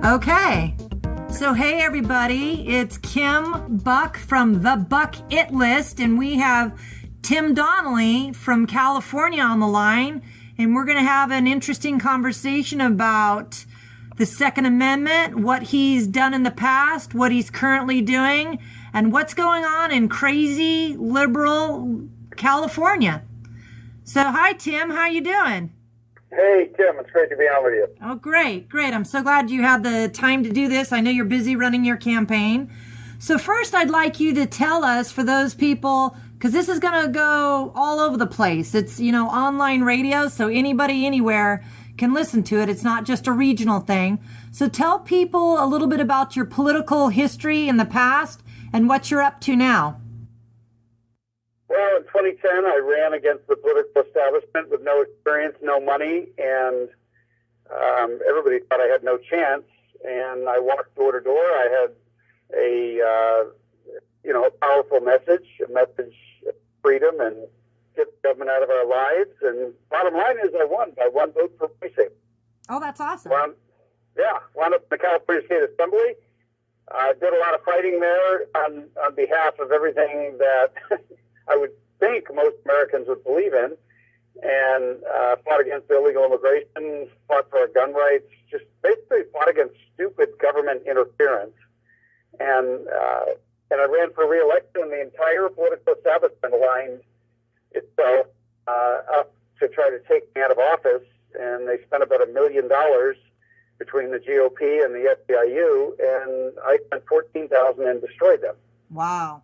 Okay. So, hey, everybody, it's Kim Buck from the Buck It List, and we have Tim Donnelly from California on the line, and we're going to have an interesting conversation about the Second Amendment, what he's done in the past, what he's currently doing, and what's going on in crazy liberal California. So, hi, Tim. How you doing? Hey, Tim. It's great to be on with you. Oh, great. I'm so glad you had the time to do this. I know you're busy running your campaign. So first, I'd like you to tell us, for those people, because this is going to go all over the place. It's, online radio, so anybody, anywhere can listen to it. It's not just a regional thing. So tell people a little bit about your political history in the past and what you're up to now. Well, in 2010, I ran against the political establishment with no experience, no money, and everybody thought I had no chance. And I walked door to door. I had a powerful message, a message of freedom and get the government out of our lives. And bottom line is I won by one vote per precinct. Oh, that's awesome. Wound up in the California State Assembly. I did a lot of fighting there on behalf of everything that I would think most Americans would believe in, and fought against illegal immigration, fought for our gun rights, just basically fought against stupid government interference. And I ran for re-election, and the entire political establishment aligned itself up to try to take me out of office, and they spent about $1 million between the GOP and the SEIU, and I spent $14,000 and destroyed them. Wow.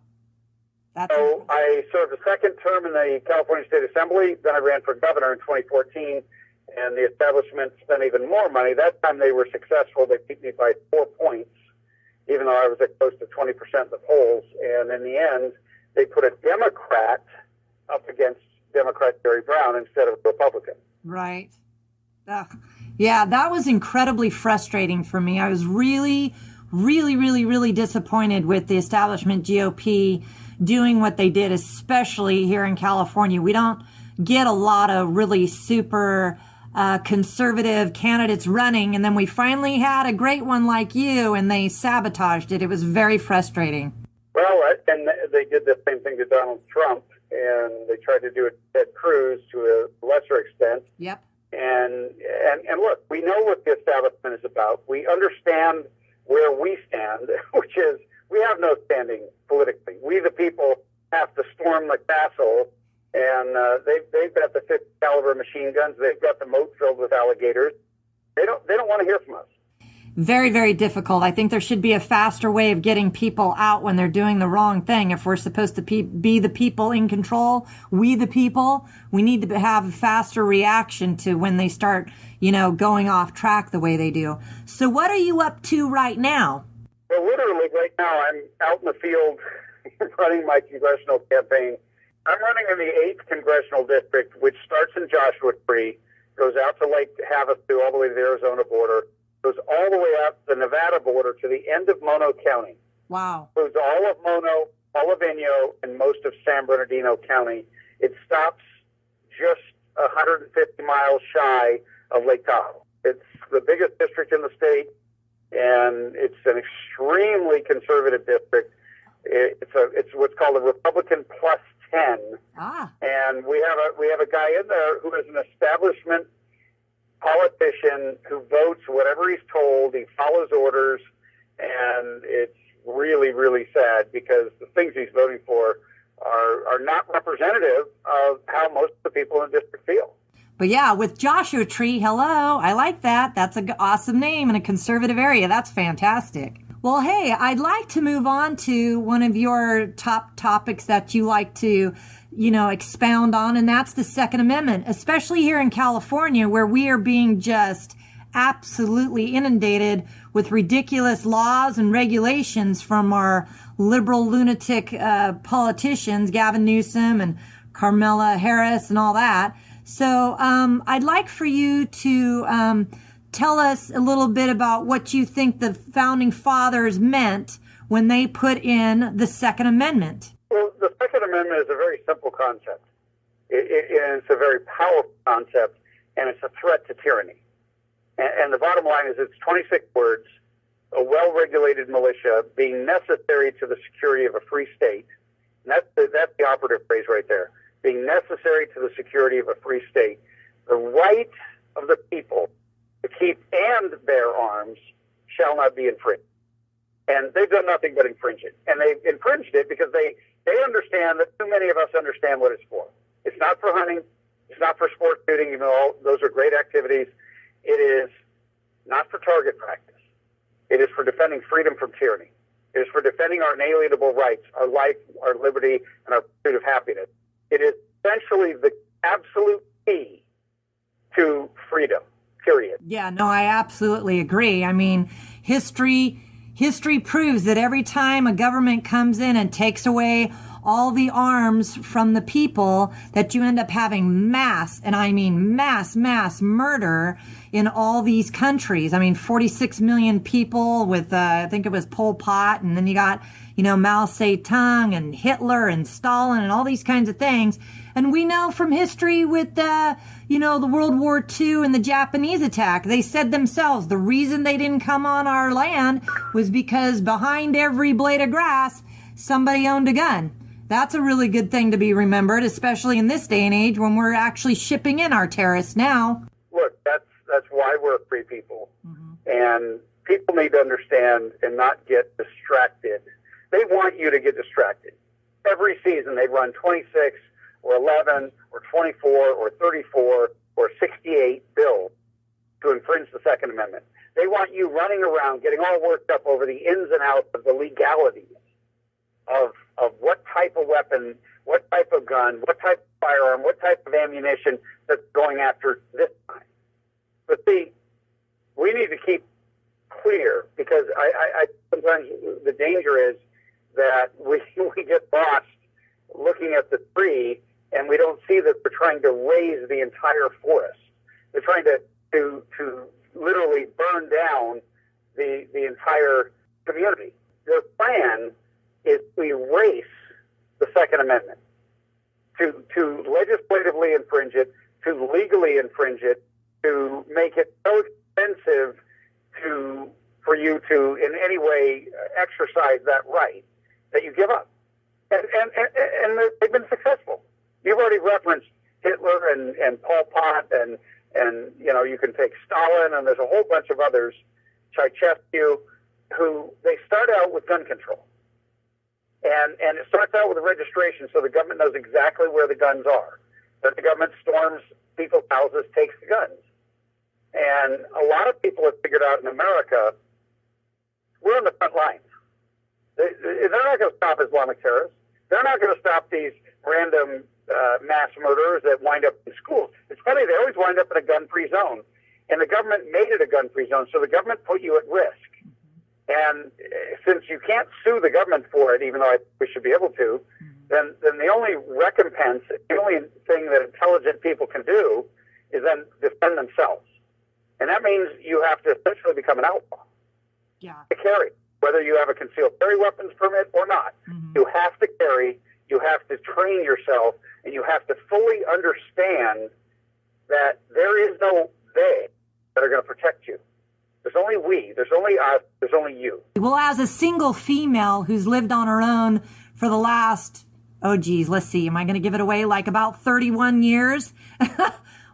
So I served a second term in the California State Assembly. Then I ran for governor in 2014, and the establishment spent even more money. That time they were successful. They beat me by 4 points, even though I was at close to 20% in the polls. And in the end, they put a Democrat up against Democrat Jerry Brown instead of a Republican. Right. Yeah, that was incredibly frustrating for me. I was really, really, really, really disappointed with the establishment GOP doing what they did, especially here in California. We don't get a lot of really super conservative candidates running, and then we finally had a great one like you, and they sabotaged it. It was very frustrating. Well, and they did the same thing to Donald Trump, and they tried to do it to Ted Cruz to a lesser extent. Yep. And look, we know what the establishment is about. We understand where we stand, which is we have no standing politically. We, the people, have to storm the castle, and they've got the 50 caliber machine guns. They've got the moat filled with alligators. They don't want to hear from us. Very, very difficult. I think there should be a faster way of getting people out when they're doing the wrong thing. If we're supposed to be the people in control, we the people, we need to have a faster reaction to when they start, going off track the way they do. So what are you up to right now? Well, literally right now I'm out in the field running my congressional campaign. I'm running in the 8th Congressional District, which starts in Joshua Tree, goes out to Lake Havasu all the way to the Arizona border, goes all the way up the Nevada border to the end of Mono County. Wow. Includes all of Mono, all of Inyo, and most of San Bernardino County. It stops just 150 miles shy of Lake Tahoe. It's the biggest district in the state, and it's an extremely conservative district. It's what's called a Republican plus 10. And we have a guy in there who is an establishment politician who votes whatever he's told. He follows orders, and it's really, really sad because the things he's voting for are not representative of how most of the people in the district feel. But yeah, with Joshua Tree, hello, I like that. That's an awesome name in a conservative area. That's fantastic. Well, hey, I'd like to move on to one of your top topics that you like to, expound on, and that's the Second Amendment, especially here in California, where we are being just absolutely inundated with ridiculous laws and regulations from our liberal lunatic politicians, Gavin Newsom and Kamala Harris and all that. So I'd like for you to tell us a little bit about what you think the founding fathers meant when they put in the Second Amendment. Well, the Second Amendment is a very simple concept. It's a very powerful concept, and it's a threat to tyranny. And the bottom line is it's 26 words. a well-regulated militia being necessary to the security of a free state. And that's the operative phrase right there. Being necessary to the security of a free state. The right of the people to keep and bear arms shall not be infringed. And they've done nothing but infringe it. And they've infringed it because they understand that too many of us understand what it's for. It's not for hunting. It's not for sport shooting, even though those are great activities. It is not for target practice. It is for defending freedom from tyranny. It is for defending our inalienable rights, our life, our liberty, and our pursuit of happiness. It is essentially the absolute key to freedom, period. Yeah, no, I absolutely agree. I mean, history proves that every time a government comes in and takes away all the arms from the people, that you end up having mass, and I mean mass murder in all these countries. I mean, 46 million people with, I think it was Pol Pot, and then you got, Mao Zedong and Hitler and Stalin and all these kinds of things. And we know from history with the World War II and the Japanese attack, they said themselves the reason they didn't come on our land was because behind every blade of grass, somebody owned a gun. That's a really good thing to be remembered, especially in this day and age when we're actually shipping in our terrorists now. Look, that's why we're a free people. Mm-hmm. And people need to understand and not get distracted. They want you to get distracted. Every season they run 26 or 11 or 24 or 34 or 68 bills to infringe the Second Amendment. They want you running around getting all worked up over the ins and outs of the legalities of what type of weapon, what type of gun, what type of firearm, what type of ammunition that's going after this time. But see, we need to keep clear, because I sometimes the danger is that we get lost looking at the tree and we don't see that they're trying to raise the entire forest. They're trying to literally burn down the entire community. Their plan is to erase the Second Amendment, to legislatively infringe it, to legally infringe it, to make it so expensive for you to in any way exercise that right that you give up. And they've been successful. You've already referenced Hitler and Pol Pot and you can take Stalin, and there's a whole bunch of others, Ceausescu, who they start out with gun control. And it starts out with a registration so the government knows exactly where the guns are. Then the government storms people's houses, takes the guns. And a lot of people have figured out in America, we're on the front lines. They're not going to stop Islamic terrorists. They're not going to stop these random mass murderers that wind up in schools. It's funny, they always wind up in a gun-free zone. And the government made it a gun-free zone, so the government put you at risk. And since you can't sue the government for it, even though we should be able to, then the only recompense, the only thing that intelligent people can do is then defend themselves. And that means you have to essentially become an outlaw. Yeah. To carry, whether you have a concealed carry weapons permit or not. Mm-hmm. You have to carry, you have to train yourself, and you have to fully understand that there is no they that are going to protect you. There's only we, there's only us, there's only you. Well, as a single female who's lived on her own for the last, let's see, am I going to give it away? Like about 31 years?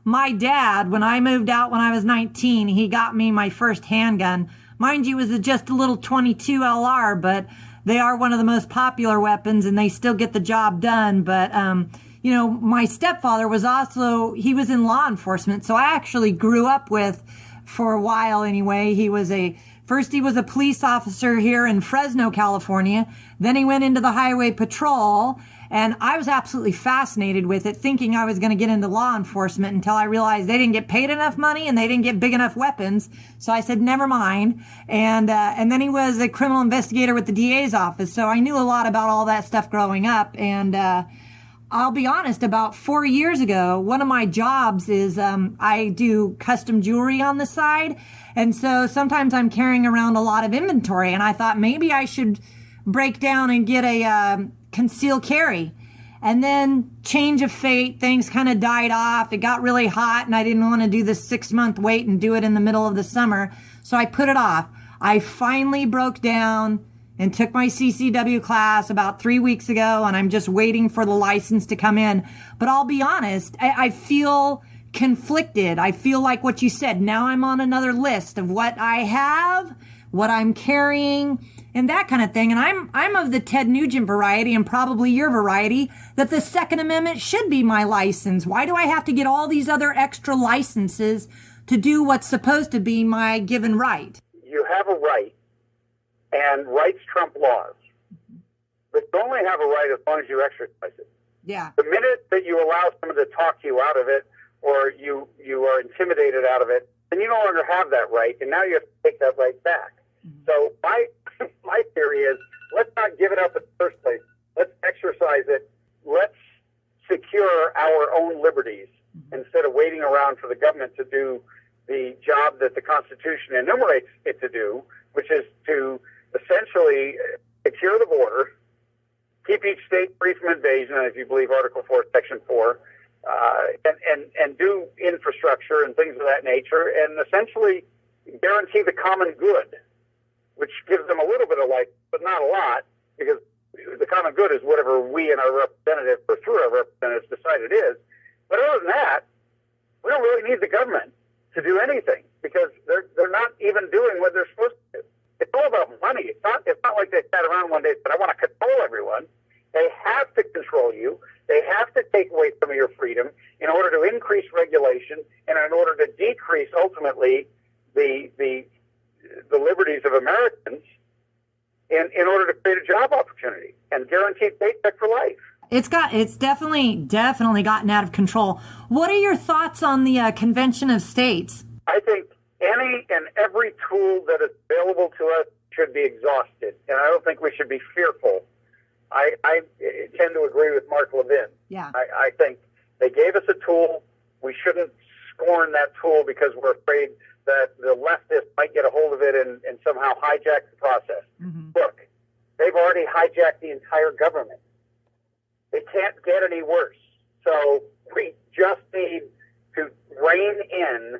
My dad, when I moved out when I was 19, he got me my first handgun. Mind you, it was just a little 22 LR, but they are one of the most popular weapons and they still get the job done. But, my stepfather was he was in law enforcement. So I actually grew up with, for a while anyway, he was a police officer here in Fresno, California. Then he went into the highway patrol, and I was absolutely fascinated with it, thinking I was going to get into law enforcement until I realized they didn't get paid enough money and they didn't get big enough weapons. So I said, never mind. And then he was a criminal investigator with the DA's office. So I knew a lot about all that stuff growing up. And, I'll be honest, about 4 years ago, one of my jobs is I do custom jewelry on the side. And so sometimes I'm carrying around a lot of inventory. And I thought maybe I should break down and get a concealed carry. And then change of fate, things kind of died off. It got really hot and I didn't want to do the 6-month wait and do it in the middle of the summer. So I put it off. I finally broke down and took my CCW class about 3 weeks ago, and I'm just waiting for the license to come in. But I'll be honest, I feel conflicted. I feel like what you said, now I'm on another list of what I have, what I'm carrying, and that kind of thing. And I'm of the Ted Nugent variety, and probably your variety, that the Second Amendment should be my license. Why do I have to get all these other extra licenses to do what's supposed to be my given right? You have a right, and rights trump laws. But you only have a right as long as you exercise it. Yeah. The minute that you allow someone to talk you out of it, or you are intimidated out of it, then you no longer have that right, and now you have to take that right back. So my theory is, let's not give it up in the first place. Let's exercise it. Let's secure our own liberties instead of waiting around for the government to do the job that the Constitution enumerates it to do, which is to essentially secure the border, keep each state free from invasion, if you believe Article 4, Section 4, and do infrastructure and things of that nature, and essentially guarantee the common good, which gives them a little bit of life, but not a lot, because the common good is whatever we and our representative, or through our representatives, decide it is. But other than that, we don't really need the government to do anything, because they're not even doing what they're supposed to do. It's all about money. It's not like they sat around one day and said, I want to control everyone. They have to control you. They have to take away some of your freedom in order to increase regulation and in order to decrease, ultimately, the liberties of Americans in order to create a job opportunity and guarantee paycheck for life. It's definitely gotten out of control. What are your thoughts on the Convention of States? I think any and every tool that is available to us should be exhausted, and I don't think we should be fearful. I tend to agree with Mark Levin. Yeah. I think they gave us a tool. We shouldn't scorn that tool because we're afraid that the leftists might get a hold of it and somehow hijack the process. Mm-hmm. Look, they've already hijacked the entire government. It can't get any worse. So we just need to rein in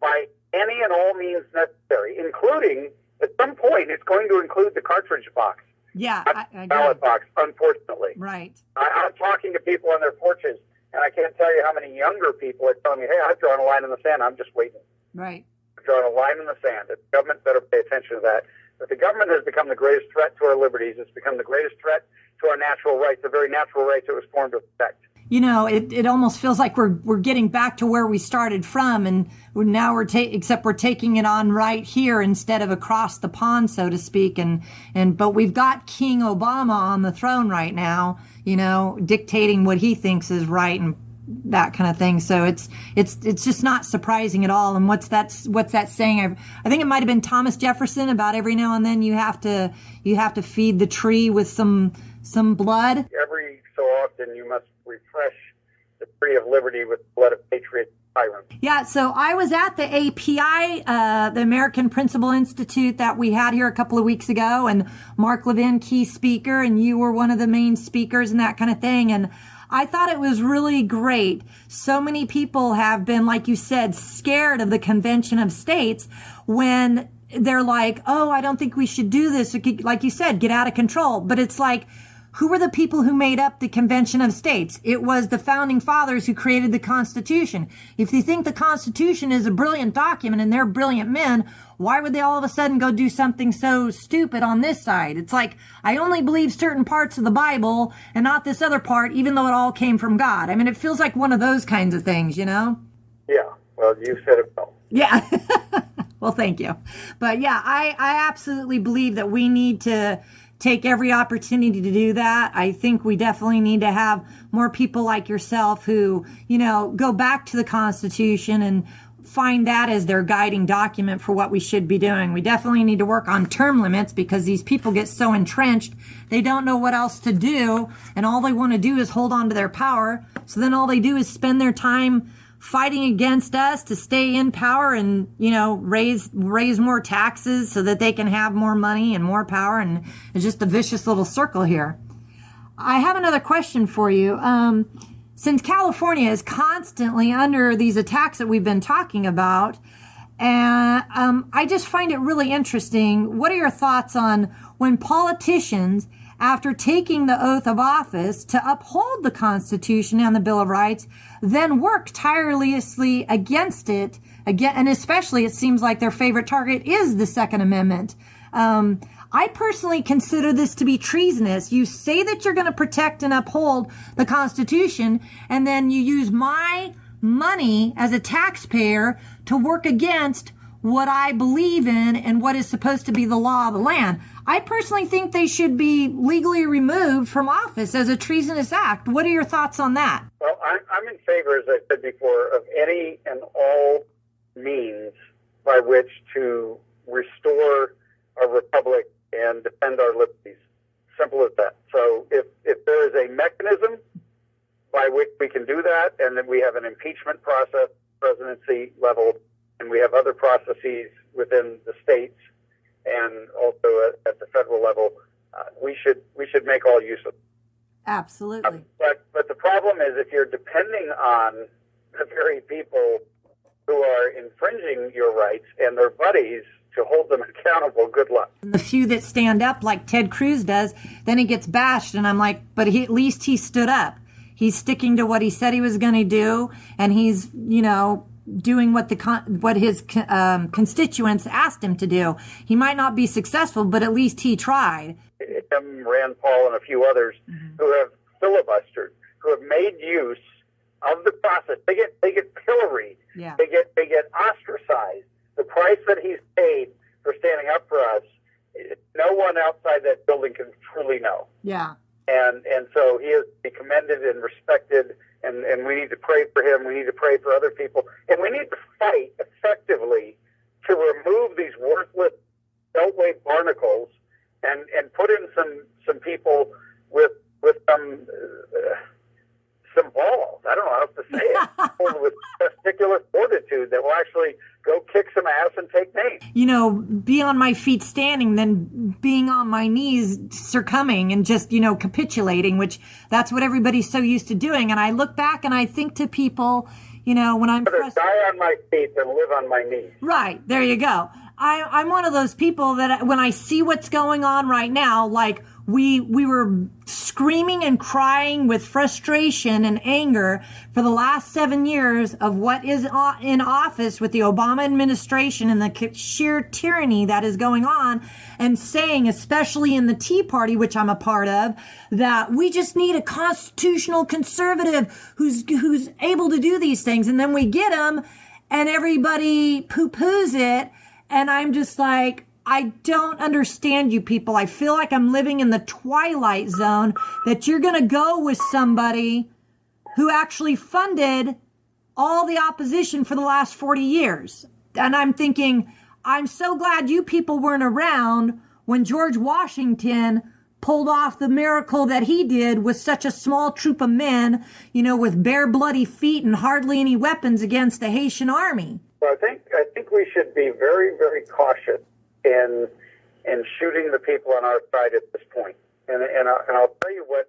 by any and all means necessary, including, at some point, it's going to include the cartridge box. Yeah. Ballot box, unfortunately. Right. I'm talking to people on their porches, and I can't tell you how many younger people are telling me, hey, I've drawn a line in the sand. I'm just waiting. Right. I've drawn a line in the sand. The government better pay attention to that. But the government has become the greatest threat to our liberties. It's become the greatest threat to our natural rights, the very natural rights it was formed to protect. You know, it almost feels like we're getting back to where we started from, and now except we're taking it on right here instead of across the pond, so to speak. But we've got King Obama on the throne right now, you know, dictating what he thinks is right and that kind of thing. So it's just not surprising at all. And what's that saying? I think it might have been Thomas Jefferson about every now and then you have to feed the tree with some blood. Every so often you must refresh the tree of liberty with the blood of patriots and tyrants. Yeah, so I was at the API, the American Principal Institute that we had here a couple of weeks ago, and Mark Levin, key speaker, and you were one of the main speakers and that kind of thing. And I thought it was really great. So many people have been, like you said, scared of the Convention of States when they're like, oh, I don't think we should do this. Like you said, get out of control. But it's like, who were the people who made up the Convention of States? It was the founding fathers who created the Constitution. If you think the Constitution is a brilliant document and they're brilliant men, why would they all of a sudden go do something so stupid on this side? It's like, I only believe certain parts of the Bible and not this other part, even though it all came from God. I mean, it feels like one of those kinds of things, you know? Yeah, well, you said it well. Yeah. Well, thank you. But yeah, I absolutely believe that we need to take every opportunity to do that. I think we definitely need to have more people like yourself who, you know, go back to the Constitution and find that as their guiding document for what we should be doing. We definitely need to work on term limits because these people get so entrenched, they don't know what else to do, and all they want to do is hold on to their power. So then all they do is spend their time fighting against us to stay in power and, you know, raise more taxes so that they can have more money and more power. And it's just a vicious little circle here. I have another question for you. Since California is constantly under these attacks that we've been talking about, And I just find it really interesting. What are your thoughts on when politicians, after taking the oath of office to uphold the Constitution and the Bill of Rights, then work tirelessly against it, again, and especially it seems like their favorite target is the Second Amendment. I personally consider this to be treasonous. You say that you're going to protect and uphold the Constitution, and then you use my money as a taxpayer to work against what I believe in and what is supposed to be the law of the land. I personally think they should be legally removed from office as a treasonous act. What are your thoughts on that? Well, I'm in favor, as I said before, of any and all means by which to restore our republic and defend our liberties. Simple as that. So if there is a mechanism by which we can do that, and then we have an impeachment process, presidency level, and we have other processes within the states and also at the federal level, we should make all use of it. Absolutely. But the problem is, if you're depending on the very people who are infringing your rights and their buddies to hold them accountable, good luck. The few that stand up like Ted Cruz does, then he gets bashed, and I'm like, but at least he stood up. He's sticking to what he said he was going to do, and he's, doing what his constituents asked him to do. He might not be successful, but at least he tried. Him, Rand Paul, and a few others who have filibustered, who have made use of the process. They get pilloried. Yeah. They get ostracized. The price that he's paid for standing up for us, no one outside that building can truly know. Yeah. And so he is to be commended and respected, and we need to pray for him. We need to pray for other people. And we need to fight effectively to remove these worthless beltway barnacles and put in some people with some balls. I don't know how else to say it. People with testicular fortitude that will actually go kick some ass and take names. Be on my feet standing, then being on my knees succumbing and just, capitulating, which that's what everybody's so used to doing. And I look back and I think to people, when I'm die on my feet than live on my knees. Right. There you go. I'm one of those people that when I see what's going on right now, like we were screaming and crying with frustration and anger for the last 7 years of what is in office with the Obama administration and the sheer tyranny that is going on, and saying, especially in the Tea Party, which I'm a part of, that we just need a constitutional conservative who's able to do these things. And then we get them and everybody poo-poos it. And I'm just like, I don't understand you people. I feel like I'm living in the twilight zone, that you're going to go with somebody who actually funded all the opposition for the last 40 years. And I'm thinking, I'm so glad you people weren't around when George Washington pulled off the miracle that he did with such a small troop of men, with bare bloody feet and hardly any weapons against the Haitian army. Well, I think we should be very, very cautious in shooting the people on our side at this point. And I'll tell you what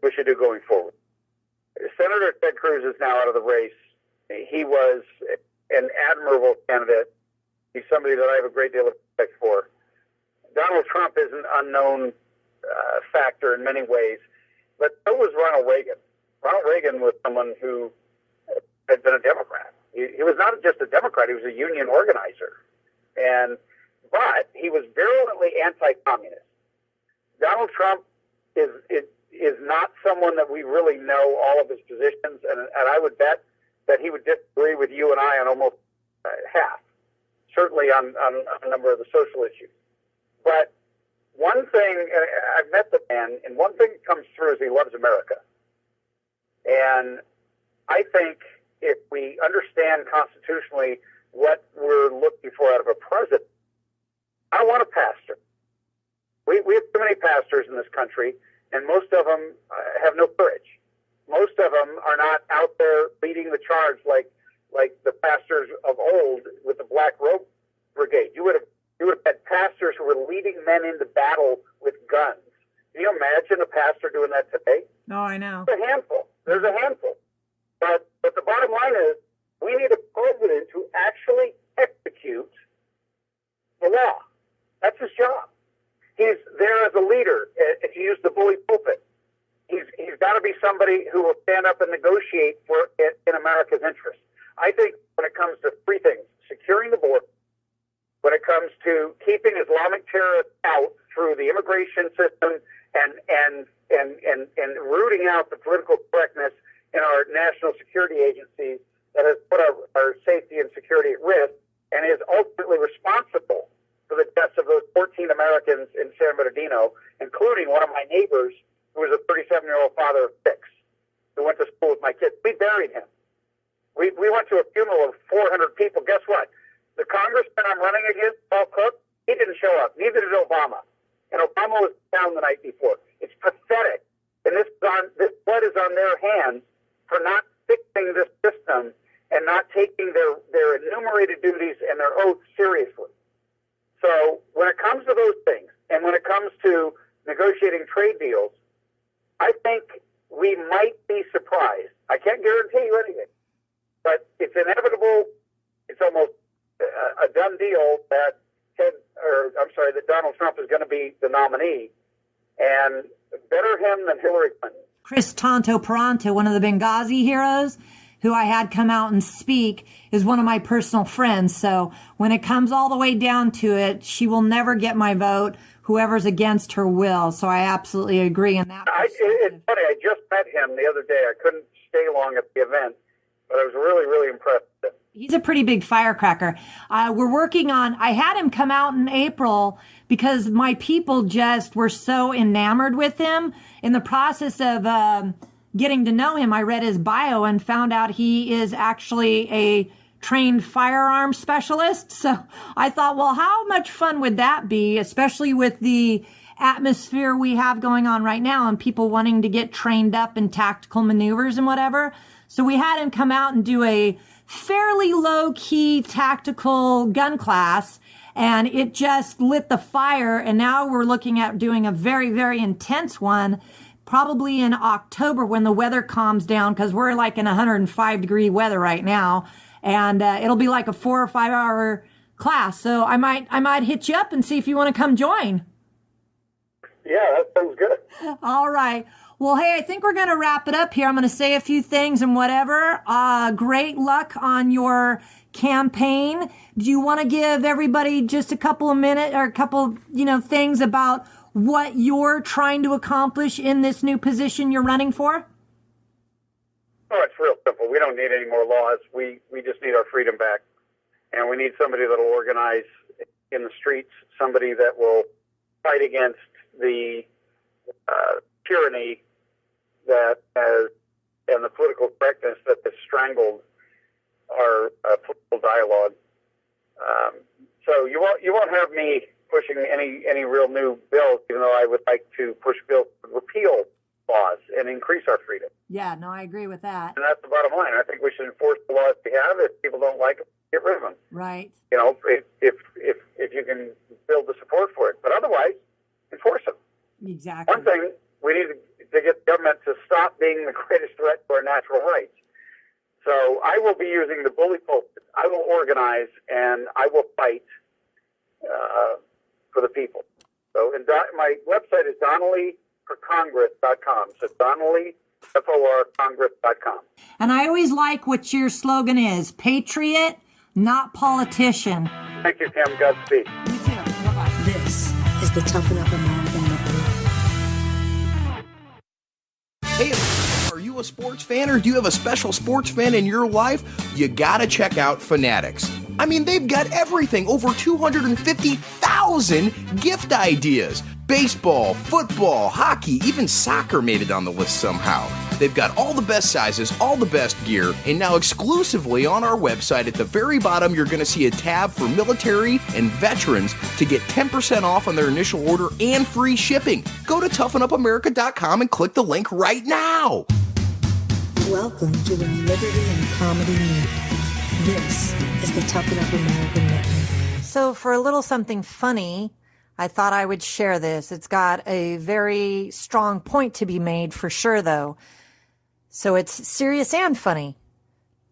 we should do going forward. Senator Ted Cruz is now out of the race. He was an admirable candidate. He's somebody that I have a great deal of respect for. Donald Trump is an unknown factor in many ways, but so was Ronald Reagan. Ronald Reagan was someone who had been a Democrat. He was not just a Democrat, he was a union organizer. But he was virulently anti-communist. Donald Trump is not someone that we really know all of his positions, and I would bet that he would disagree with you and I on almost half, certainly on a number of the social issues. But one thing, I've met the man, and one thing that comes through is he loves America. And I think if we understand constitutionally what we're looking for out of a president, I don't want a pastor. We have too many pastors in this country, and most of them have no courage. Most of them are not out there leading the charge like the pastors of old with the Black Robe Brigade. You would have had pastors who were leading men into battle with guns. Can you imagine a pastor doing that today? No, I know. There's a handful. But the bottom line is, We need a president who actually executes the law. That's his job. He's there as a leader. If you use the bully pulpit, he's got to be somebody who will stand up and negotiate for it in America's interest. I think when it comes to three things: securing the border, when it comes to keeping Islamic terrorists out through the immigration system, and rooting out the political correctness in our national security agencies that has put our safety and security at risk, and is ultimately responsible for the deaths of those 14 Americans in San Bernardino, including one of my neighbors who was a 37-year-old father of 6 who went to school with my kids. We buried him. We went to a funeral of 400 people. Guess what? The congressman I'm running against, Paul Cook, he didn't show up. Neither did Obama. And Obama was down the night before. It's pathetic. And this blood is on their hands for not fixing this system and not taking their enumerated duties and their oath seriously. So when it comes to those things, and when it comes to negotiating trade deals, I think we might be surprised. I can't guarantee you anything, but it's inevitable. It's almost a done deal that that Donald Trump is going to be the nominee, and better him than Hillary Clinton. Chris Tonto Peranto, one of the Benghazi heroes, who I had come out and speak, is one of my personal friends. So when it comes all the way down to it, she will never get my vote. Whoever's against her will. So I absolutely agree in that. It's funny. I just met him the other day. I couldn't stay long at the event, but I was really, really impressed with him. He's a pretty big firecracker. We're working on, I had him come out in April because my people just were so enamored with him. In the process of getting to know him, I read his bio and found out he is actually a trained firearm specialist. So I thought, well, how much fun would that be, especially with the atmosphere we have going on right now and people wanting to get trained up in tactical maneuvers and whatever. So we had him come out and do a fairly low-key tactical gun class, and it just lit the fire. And now we're looking at doing a very, very intense one, probably in October when the weather calms down, because we're like in 105-degree weather right now. And it'll be like a 4 or 5 hour class. So I might hit you up and see if you want to come join. Yeah, that sounds good. All right. Well, hey, I think we're going to wrap it up here. I'm going to say a few things and whatever. Great luck on your campaign. Do you want to give everybody just a couple of minutes or a couple, things about what you're trying to accomplish in this new position you're running for? Oh, it's real simple. We don't need any more laws. We just need our freedom back. And we need somebody that will organize in the streets, somebody that will fight against the tyranny that has, and the political correctness that has strangled our political dialogue. So you won't have me pushing any real new bills, even though I would like to push bills to repeal laws and increase our freedom. Yeah, no, I agree with that. And that's the bottom line. I think we should enforce the laws we have. If people don't like them, get rid of them. Right. If you can build the support for it. But otherwise, enforce them. Exactly. One thing, we need to get government to stop being the greatest threat to our natural rights. So I will be using the bully pulpit. I will organize, and I will fight for the people. So my website is DonnellyForCongress.com. So DonnellyForCongress.com. And I always like what your slogan is: patriot, not politician. Thank you, Tim. Godspeed. You too. Bye-bye. This is the Toughen Up American Network. Hey, are you a sports fan, or do you have a special sports fan in your life? You gotta check out Fanatics. I mean, they've got everything. Over 250,000 gift ideas. Baseball, football, hockey, even soccer made it on the list somehow. They've got all the best sizes, all the best gear, and now exclusively on our website at the very bottom, you're going to see a tab for military and veterans to get 10% off on their initial order and free shipping. Go to toughenupamerica.com and click the link right now. Welcome to the Liberty and Comedy Meet. This is the Toughen Up American Network. So for a little something funny, I thought I would share this. It's got a very strong point to be made for sure, though. So it's serious and funny.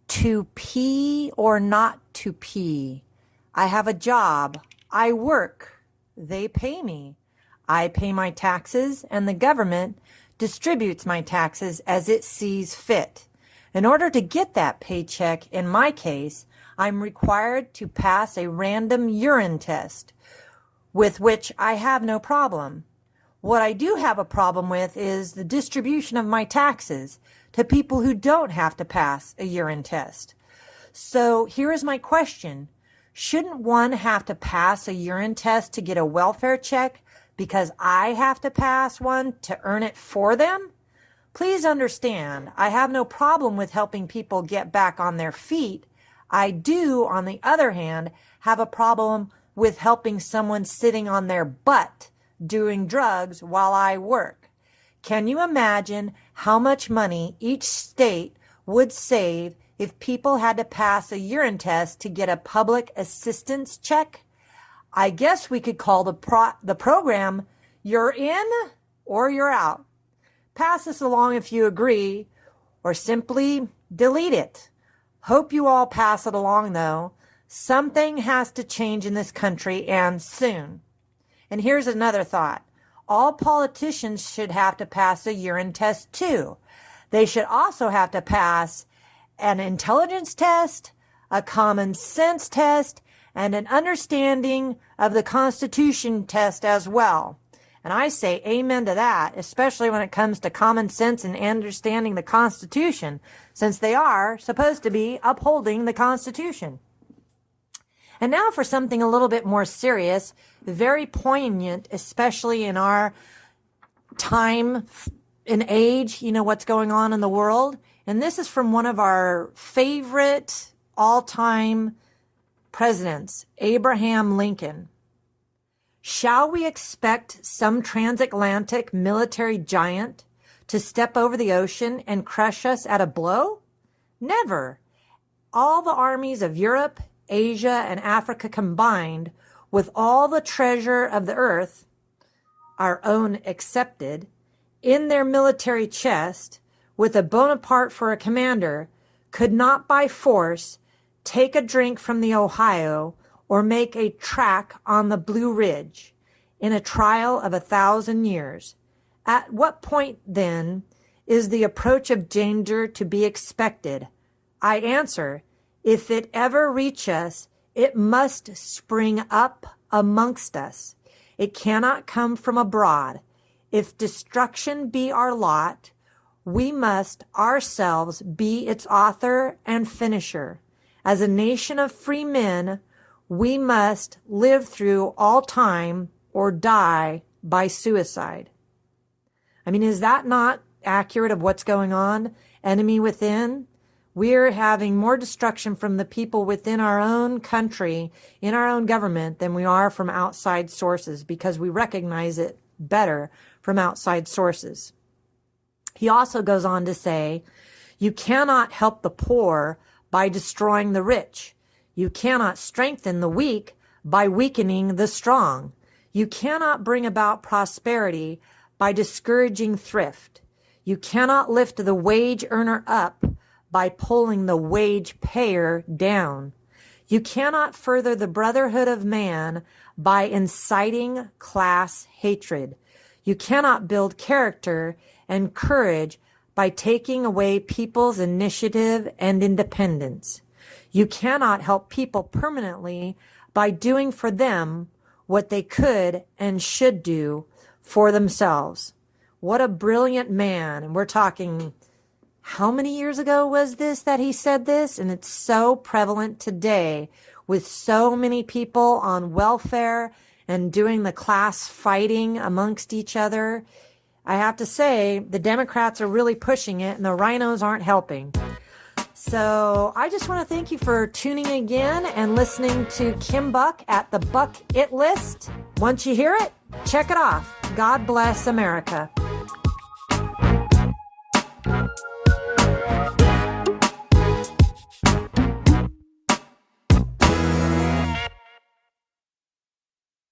to pee or not to pee. I have a job. I work. They pay me. I pay my taxes, and the government distributes my taxes as it sees fit. In order to get that paycheck, in my case, I'm required to pass a random urine test, with which I have no problem. What I do have a problem with is the distribution of my taxes to people who don't have to pass a urine test. So here is my question. Shouldn't one have to pass a urine test to get a welfare check because I have to pass one to earn it for them? Please understand, I have no problem with helping people get back on their feet. I do, on the other hand, have a problem with helping someone sitting on their butt doing drugs while I work. Can you imagine how much money each state would save if people had to pass a urine test to get a public assistance check? I guess we could call the program "You're in or You're Out." Pass this along if you agree, or simply delete it. Hope you all pass it along, though. Something has to change in this country, and soon. And here's another thought. All politicians should have to pass a urine test, too. They should also have to pass an intelligence test, a common sense test, and an understanding of the Constitution test as well. And I say amen to that, especially when it comes to common sense and understanding the Constitution, since they are supposed to be upholding the Constitution. And now for something a little bit more serious, very poignant, especially in our time and age, what's going on in the world. And this is from one of our favorite all-time presidents, Abraham Lincoln. Shall we expect some transatlantic military giant to step over the ocean and crush us at a blow? Never. All the armies of Europe, Asia, and Africa combined, with all the treasure of the earth, our own excepted, in their military chest, with a Bonaparte for a commander, could not by force take a drink from the Ohio or make a track on the Blue Ridge in a trial of 1,000 years. At what point, then, is the approach of danger to be expected? I answer, if it ever reach us, it must spring up amongst us. It cannot come from abroad. If destruction be our lot, we must ourselves be its author and finisher. As a nation of free men, we must live through all time or die by suicide. I mean, is that not accurate of what's going on? Enemy within? We're having more destruction from the people within our own country, in our own government, than we are from outside sources, because we recognize it better from outside sources. He also goes on to say, you cannot help the poor by destroying the rich. You cannot strengthen the weak by weakening the strong. You cannot bring about prosperity by discouraging thrift. You cannot lift the wage earner up by pulling the wage payer down. You cannot further the brotherhood of man by inciting class hatred. You cannot build character and courage by taking away people's initiative and independence. You cannot help people permanently by doing for them what they could and should do for themselves. What a brilliant man. And we're talking, how many years ago was this that he said this? And it's so prevalent today with so many people on welfare and doing the class fighting amongst each other. I have to say, the Democrats are really pushing it and the rhinos aren't helping. So I just want to thank you for tuning again and listening to Kim Buck at the Buck It List. Once you hear it, check it off. God bless America.